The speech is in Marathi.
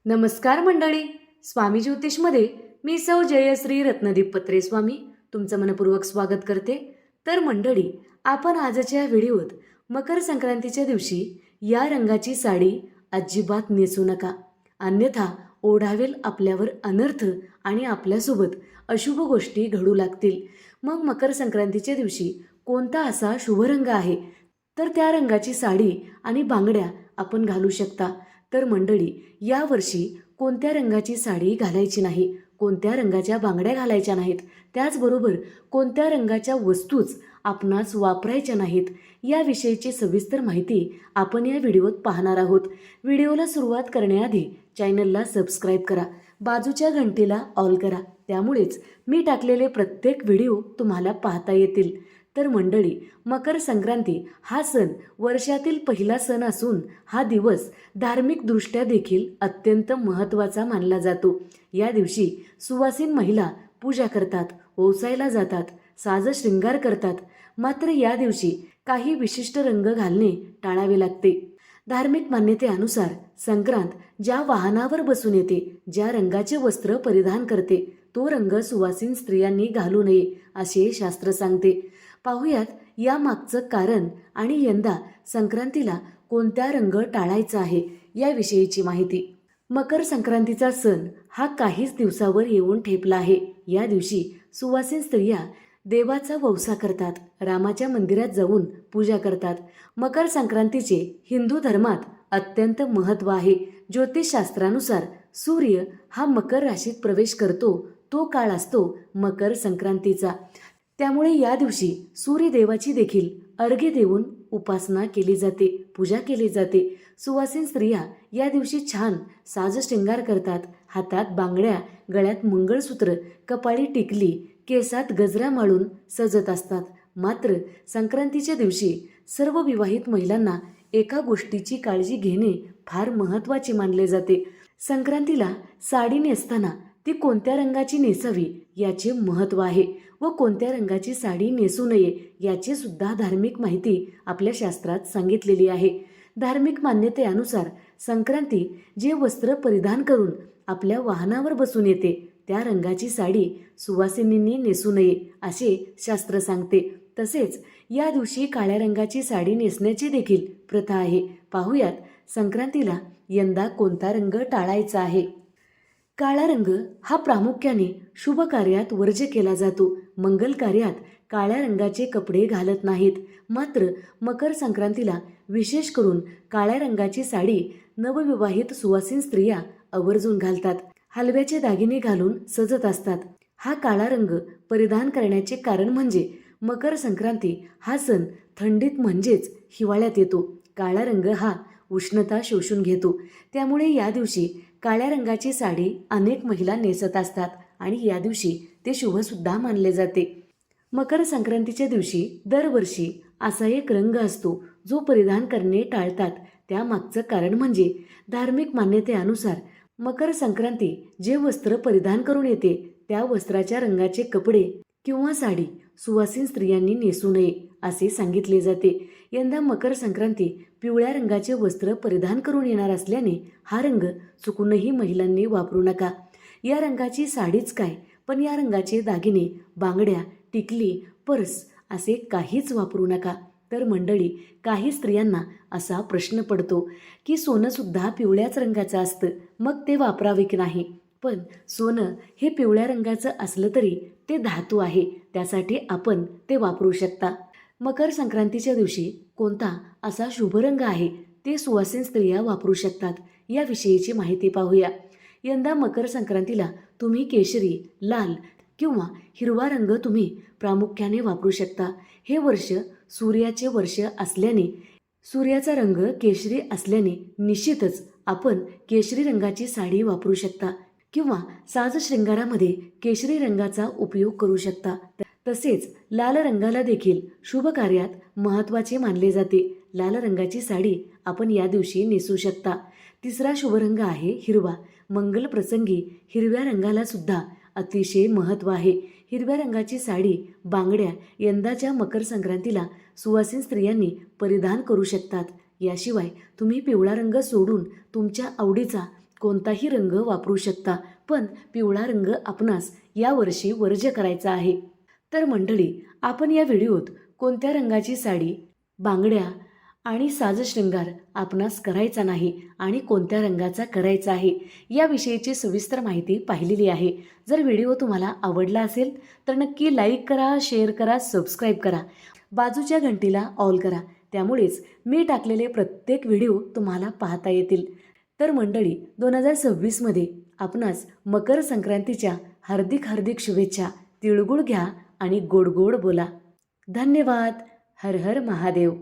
नमस्कार मंडळी. स्वामी ज्योतिषमध्ये मी सौ जयश्री रत्नदीप पत्रे स्वामी तुमचं मनपूर्वक स्वागत करते. तर मंडळी, आपण आजच्या व्हिडिओत मकर संक्रांतीच्या दिवशी या रंगाची साडी अजिबात नेसू नका, अन्यथा ओढावेल आपल्यावर अनर्थ आणि आपल्यासोबत अशुभ गोष्टी घडू लागतील. मग मकर संक्रांतीच्या दिवशी कोणता असा शुभ रंग आहे, तर त्या रंगाची साडी आणि बांगड्या आपण घालू शकता. तर मंडळी, यावर्षी कोणत्या रंगाची साडी घालायची नाही, कोणत्या रंगाच्या बांगड्या घालायच्या नाहीत, त्याचबरोबर कोणत्या रंगाच्या वस्तूच आपणास वापरायच्या नाहीत, याविषयीची सविस्तर माहिती आपण या व्हिडिओत पाहणार आहोत. व्हिडिओला सुरुवात करण्याआधी चॅनलला सबस्क्राईब करा, बाजूच्या घंटीला ऑल करा, त्यामुळेच मी टाकलेले प्रत्येक व्हिडिओ तुम्हाला पाहता येतील. तर मंडळी, मकर संक्रांती हा सण वर्षातील पहिला सण असून हा दिवस धार्मिकदृष्ट्या देखील अत्यंत महत्त्वाचा मानला जातो. या दिवशी सुवासीन महिला पूजा करतात, ओसायला जातात, साजशृंगार करतात. मात्र या दिवशी काही विशिष्ट रंग घालणे टाळावे लागते. धार्मिक मान्यतेनुसार संक्रांत ज्या वाहनावर बसून येते, ज्या रंगाचे वस्त्र परिधान करते, तो रंग सुवासीन स्त्रियांनी घालू नये असे शास्त्र सांगते. पाहुयात या मागचं कारण आणि यंदा संक्रांतीला कोणत्या रंग टाळायचा आहे याविषयीची माहिती. मकर संक्रांतीचा सण हा काहीच दिवसावर येऊन ठेपला आहे. या दिवशी सुवासीन स्त्रिया देवाचा वौसा करतात, रामाच्या मंदिरात जाऊन पूजा करतात. मकर संक्रांतीचे हिंदू धर्मात अत्यंत महत्त्व आहे. ज्योतिषशास्त्रानुसार सूर्य हा मकर राशीत प्रवेश करतो, तो काळ असतो मकर संक्रांतीचा. त्यामुळे या दिवशी सूर्यदेवाची देखील अर्घ्य देऊन उपासना केली जाते, पूजा केली जाते. सुवासीन स्त्रिया या दिवशी छान साजशृंगार करतात. हातात बांगड्या, गळ्यात मंगळसूत्र, कपाळी टिकली, केसात गजरा माळून सजत असतात. मात्र संक्रांतीच्या दिवशी सर्व विवाहित महिलांना एका गोष्टीची काळजी घेणे फार महत्त्वाचे मानले जाते. संक्रांतीला साडी नेसताना ती कोणत्या रंगाची नेसावी याचे महत्त्व आहे व कोणत्या रंगाची साडी नेसू नये याची सुद्धा धार्मिक माहिती आपल्या शास्त्रात सांगितलेली आहे. धार्मिक मान्यतेनुसार संक्रांती जे वस्त्र परिधान करून आपल्या वाहनावर बसून येते, त्या रंगाची साडी सुवासिनींनी नेसू नये असे शास्त्र सांगते. तसेच या दिवशी काळ्या रंगाची साडी नेसण्याची देखील प्रथा आहे. पाहुयात संक्रांतीला यंदा कोणता रंग टाळायचा आहे. काळा रंग हा प्रामुख्याने शुभ कार्यात वर्ज्य केला जातो. मंगल कार्यात काळ्या रंगाचे कपडे घालत नाहीत. मात्र मकर संक्रांतीला विशेष करून काळ्या रंगाची साडी नवविवाहित सुवासीन स्त्रिया आवर्जून घालतात. हलव्याचे दागिने घालून सजत असतात. हा काळा रंग परिधान करण्याचे कारण म्हणजे मकर संक्रांती हा सण थंडीत म्हणजेच हिवाळ्यात येतो. काळा रंग हा उष्णता शोषून घेतो. त्यामुळे या दिवशी काळ्या रंगाची साडी अनेक महिला नेसत असतात आणि या दिवशी ते शुभसुद्धा मानले जाते. मकर संक्रांतीच्या दिवशी दरवर्षी असा एक रंग असतो जो परिधान करणे टाळतात. त्यामागचं कारण म्हणजे धार्मिक मान्यतेनुसार मकर संक्रांती जे वस्त्र परिधान करून येते, त्या वस्त्राच्या रंगाचे कपडे किंवा साडी सुवासीन स्त्रियांनी नेसू नये असे सांगितले जाते. यंदा मकर संक्रांती पिवळ्या रंगाचे वस्त्र परिधान करून येणार असल्याने हा रंग चुकूनही महिलांनी वापरू नका. या रंगाची साडीच काय, पण या रंगाचे दागिने, बांगड्या, टिकली, पर्स असे काहीच वापरू नका. तर मंडळी, काही स्त्रियांना असा प्रश्न पडतो की सोनंसुद्धा पिवळ्याच रंगाचं असतं, मग ते वापरावे की नाही. पण सोनं हे पिवळ्या रंगाचं असलं तरी ते धातू आहे, त्यासाठी आपण ते वापरू शकता. मकर संक्रांतीच्या दिवशी कोणता असा शुभ रंग आहे ते सुवासीन स्त्रिया वापरू शकतात याविषयीची माहिती पाहूया. यंदा मकर संक्रांतीला तुम्ही केशरी, लाल किंवा हिरवा रंग तुम्ही प्रामुख्याने वापरू शकता. हे वर्ष सूर्याचे वर्ष असल्याने, सूर्याचा रंग केशरी असल्याने निश्चितच आपण केशरी रंगाची साडी वापरू शकता किंवा साजशृंगारामध्ये केशरी रंगाचा उपयोग करू शकता. तसेच लाल रंगाला देखील शुभ कार्यात महत्त्वाचे मानले जाते. लाल रंगाची साडी आपण या दिवशी नेसू शकता. तिसरा शुभ रंग आहे हिरवा. मंगल प्रसंगी हिरव्या रंगाला सुद्धा अतिशय महत्त्व आहे. हिरव्या रंगाची साडी, बांगड्या यंदाच्या मकर संक्रांतीला सुवासीन स्त्रियांनी परिधान करू शकतात. याशिवाय तुम्ही पिवळा रंग सोडून तुमच्या आवडीचा कोणताही रंग वापरू शकता, पण पिवळा रंग आपणास यावर्षी वर्ज्य करायचा आहे. तर मंडळी, आपण या व्हिडिओत कोणत्या रंगाची साडी, बांगड्या आणि साजशृंगार आपणास करायचा नाही आणि कोणत्या रंगाचा करायचा आहे याविषयीची सविस्तर माहिती पाहिलेली आहे. जर व्हिडिओ तुम्हाला आवडला असेल तर नक्की लाईक करा, शेअर करा, सबस्क्राईब करा, बाजूच्या घंटीला ऑल करा. त्यामुळेच मी टाकलेले प्रत्येक व्हिडिओ तुम्हाला पाहता येतील. तर मंडळी, 2026मध्ये आपणास मकर संक्रांतीच्या हार्दिक हार्दिक शुभेच्छा. तिळगुळ घ्या आणि गोड गोड बोला. धन्यवाद. हर हर महादेव.